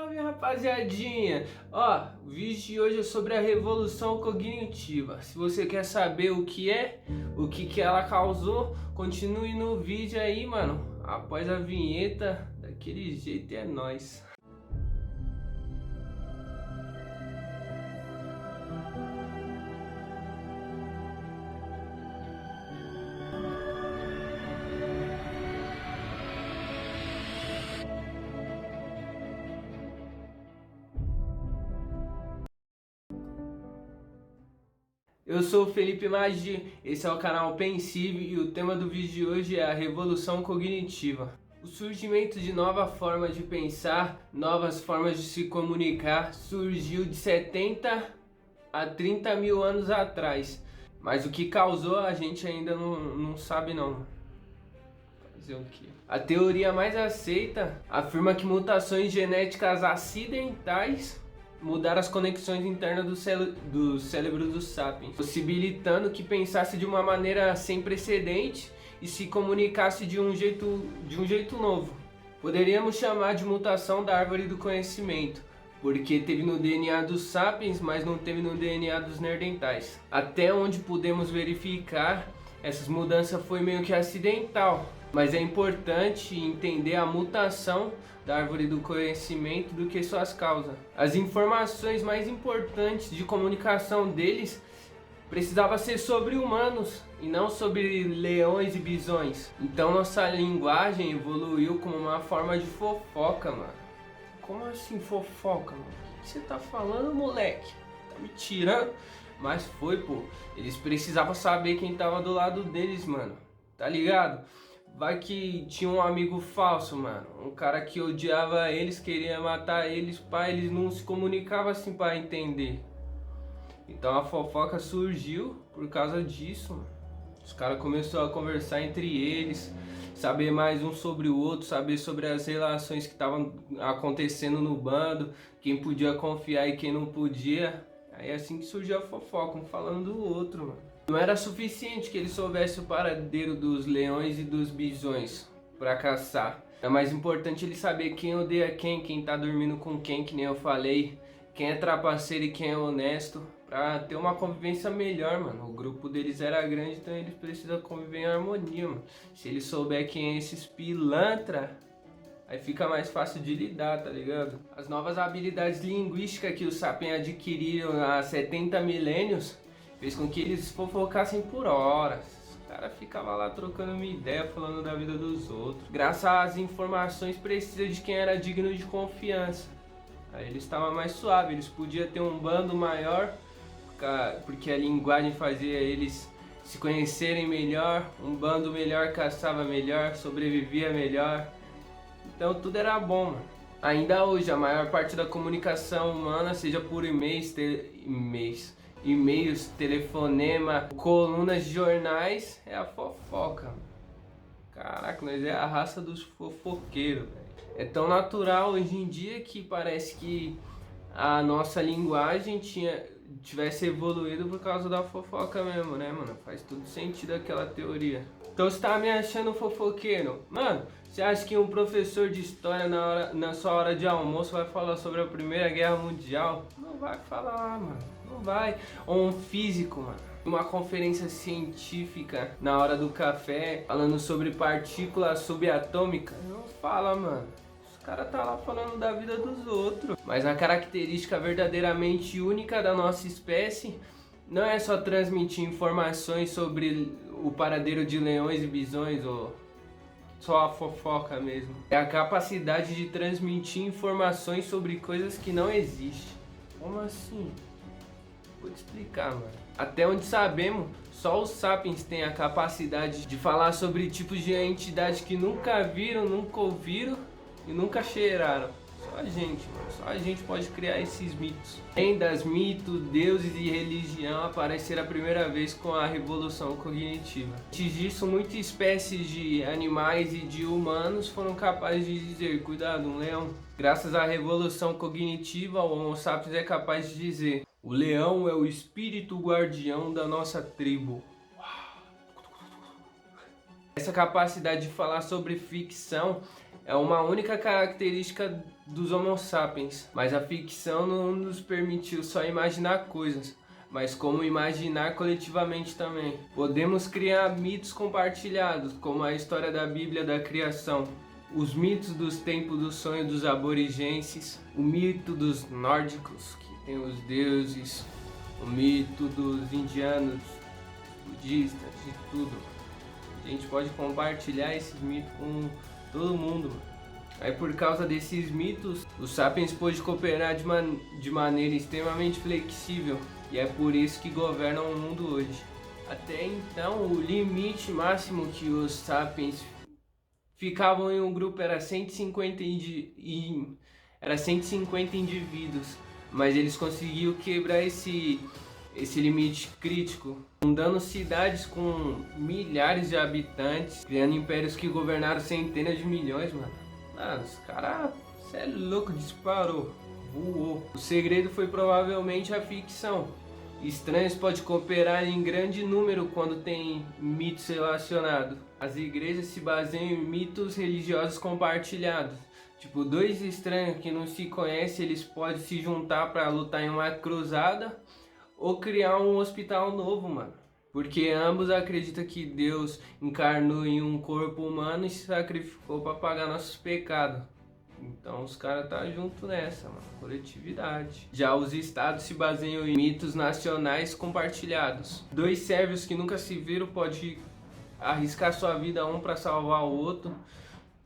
Salve, rapaziadinha! Ó, o vídeo de hoje é sobre a revolução cognitiva. Se você quer saber o que é, o que ela causou, continue no vídeo aí, mano. Após a vinheta, daquele jeito é nóis. Eu sou o Felipe Maggi, esse é o canal Pensive e o tema do vídeo de hoje é a revolução cognitiva. O surgimento de nova forma de pensar, novas formas de se comunicar, surgiu de 70 a 30 mil anos atrás. Mas o que causou a gente ainda não sabe não. Fazer o quê? A teoria mais aceita afirma que mutações genéticas acidentais mudaram as conexões internas do cérebro dos sapiens, possibilitando que pensasse de uma maneira sem precedente e se comunicasse de um jeito novo. Poderíamos chamar de mutação da árvore do conhecimento, porque teve no DNA dos sapiens, mas não teve no DNA dos neandertais. Até onde pudemos verificar, essas mudanças foi meio que acidental, mas é importante entender a mutação da árvore do conhecimento do que suas causas. As informações mais importantes de comunicação deles precisava ser sobre humanos e não sobre leões e bisões. Então nossa linguagem evoluiu como uma forma de fofoca, mano. Como assim fofoca, mano? O que você tá falando, moleque? Tá me tirando? Mas foi, pô. Eles precisavam saber quem tava do lado deles, mano. Tá ligado? Vai que tinha um amigo falso, mano. Um cara que odiava eles, queria matar eles, pá, eles não se comunicavam assim pra entender. Então a fofoca surgiu por causa disso, mano. Os caras começaram a conversar entre eles, saber mais um sobre o outro, saber sobre as relações que estavam acontecendo no bando, quem podia confiar e quem não podia. Aí é assim que surgiu a fofoca, um falando do outro, mano. Não era suficiente que ele soubesse o paradeiro dos leões e dos bisões pra caçar. É mais importante ele saber quem odeia quem tá dormindo com quem, que nem eu falei, quem é trapaceiro e quem é honesto, pra ter uma convivência melhor, mano. O grupo deles era grande, então eles precisam conviver em harmonia, mano. Se ele souber quem é esses pilantra, aí fica mais fácil de lidar, tá ligado? As novas habilidades linguísticas que os sapiens adquiriram há 70 milênios fez com que eles fofocassem por horas. Os caras ficavam lá trocando uma ideia, falando da vida dos outros. Graças às informações precisas de quem era digno de confiança. Aí eles estavam mais suaves, eles podiam ter um bando maior, porque a linguagem fazia eles se conhecerem melhor. Um bando melhor caçava melhor, sobrevivia melhor. Então tudo era bom, mano. Ainda hoje, a maior parte da comunicação humana, seja por e-mails, telefonema, colunas de jornais, é a fofoca, mano. Caraca, nós é a raça dos fofoqueiros, velho. É tão natural hoje em dia que parece que a nossa linguagem tivesse evoluído por causa da fofoca mesmo, né, mano? Faz todo sentido aquela teoria. Então você tá me achando fofoqueiro? Mano, você acha que um professor de história na sua hora de almoço vai falar sobre a Primeira Guerra Mundial? Não vai falar, mano. Não vai. Ou um físico, mano. Uma conferência científica na hora do café, falando sobre partículas subatômicas. Não fala, mano. Os caras tá lá falando da vida dos outros. Mas a característica verdadeiramente única da nossa espécie não é só transmitir informações sobre o paradeiro de leões e bisões ou só a fofoca mesmo. É a capacidade de transmitir informações sobre coisas que não existem. Como assim? Vou te explicar, mano. Até onde sabemos, só os sapiens têm a capacidade de falar sobre tipos de entidades que nunca viram, nunca ouviram e nunca cheiraram. Só a gente, mano. Só a gente pode criar esses mitos. Lendas, mitos, deuses e religião apareceram a primeira vez com a revolução cognitiva. Antes disso, muitas espécies de animais e de humanos foram capazes de dizer: cuidado, um leão. Graças à revolução cognitiva, o Homo sapiens é capaz de dizer: o leão é o espírito guardião da nossa tribo. Essa capacidade de falar sobre ficção é uma única característica dos Homo sapiens, mas a ficção não nos permitiu só imaginar coisas, mas como imaginar coletivamente também. Podemos criar mitos compartilhados, como a história da Bíblia da criação, os mitos dos tempos do sonho dos aborígenes, o mito dos nórdicos, que tem os deuses, o mito dos indianos, budistas, de tudo. A gente pode compartilhar esses mitos com todo mundo. Aí por causa desses mitos, os sapiens pôde cooperar de maneira extremamente flexível, e é por isso que governam o mundo hoje. Até então, o limite máximo que os sapiens ficavam em um grupo era 150 indivíduos, mas eles conseguiram quebrar esse limite crítico, fundando cidades com milhares de habitantes, criando impérios que governaram centenas de milhões, mano. Mano, os caras, cê é louco, disparou, voou. O segredo foi provavelmente a ficção. Estranhos podem cooperar em grande número quando tem mitos relacionados. As igrejas se baseiam em mitos religiosos compartilhados. Tipo, dois estranhos que não se conhecem, eles podem se juntar para lutar em uma cruzada ou criar um hospital novo, mano. Porque ambos acreditam que Deus encarnou em um corpo humano e se sacrificou para pagar nossos pecados. Então os caras tá junto nessa, mano. Coletividade. Já os estados se baseiam em mitos nacionais compartilhados. Dois sérvios que nunca se viram podem arriscar sua vida um para salvar o outro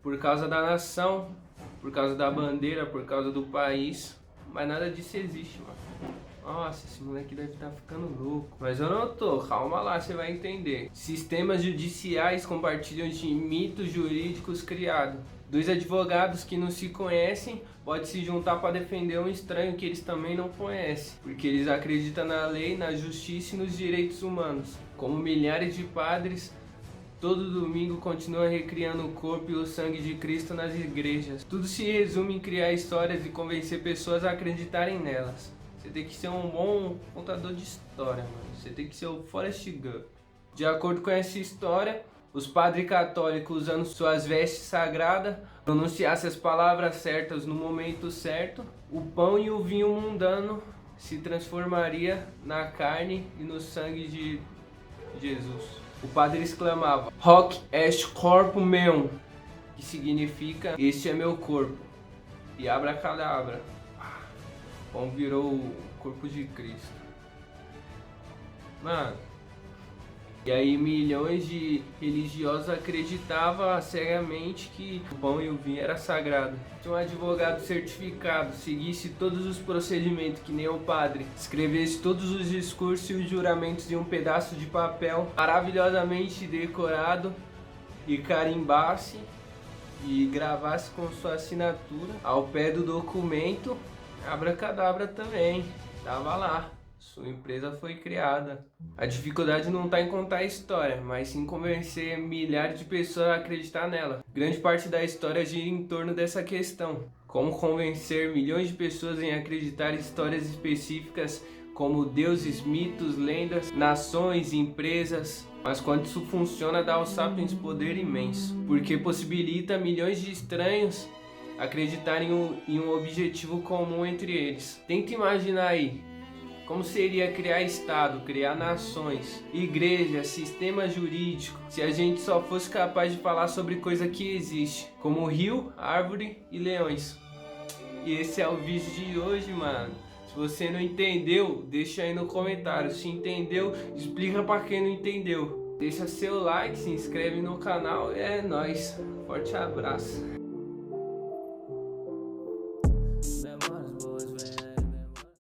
por causa da nação, por causa da bandeira, por causa do país. Mas nada disso existe, mano. Nossa, esse moleque deve estar ficando louco. Mas eu não tô, calma lá, você vai entender. Sistemas judiciais compartilham de mitos jurídicos criados. Dois advogados que não se conhecem podem se juntar para defender um estranho que eles também não conhecem, porque eles acreditam na lei, na justiça e nos direitos humanos. Como milhares de padres, todo domingo continuam recriando o corpo e o sangue de Cristo nas igrejas. Tudo se resume em criar histórias e convencer pessoas a acreditarem nelas. Você tem que ser um bom contador de história, mano. Você tem que ser o Forrest Gump. De acordo com essa história, os padres católicos, usando suas vestes sagradas, pronunciassem as palavras certas no momento certo, o pão e o vinho mundano se transformaria na carne e no sangue de Jesus. O padre exclamava: "Hoc est corpus meum", que significa "este é meu corpo", e abracadabra, o pão virou o corpo de Cristo. Mano, e aí milhões de religiosos acreditavam cegamente que o pão e o vinho era sagrado. Se um advogado certificado seguisse todos os procedimentos que nem o padre, escrevesse todos os discursos e os juramentos em um pedaço de papel maravilhosamente decorado e carimbasse e gravasse com sua assinatura ao pé do documento, abracadabra também, tava lá. Sua empresa foi criada. A dificuldade não está em contar a história, mas sim convencer milhares de pessoas a acreditar nela. Grande parte da história gira em torno dessa questão. Como convencer milhões de pessoas em acreditar em histórias específicas como deuses, mitos, lendas, nações, empresas. Mas quando isso funciona, dá aos sapiens poder imenso, porque possibilita milhões de estranhos acreditarem em um objetivo comum entre eles. Tenta imaginar aí como seria criar estado, criar nações, igreja, sistema jurídico, se a gente só fosse capaz de falar sobre coisa que existe, como rio, árvore e leões. E esse é o vídeo de hoje, mano. Se você não entendeu, deixa aí no comentário. Se entendeu, explica pra quem não entendeu. Deixa seu like, se inscreve no canal. É nóis. Forte abraço.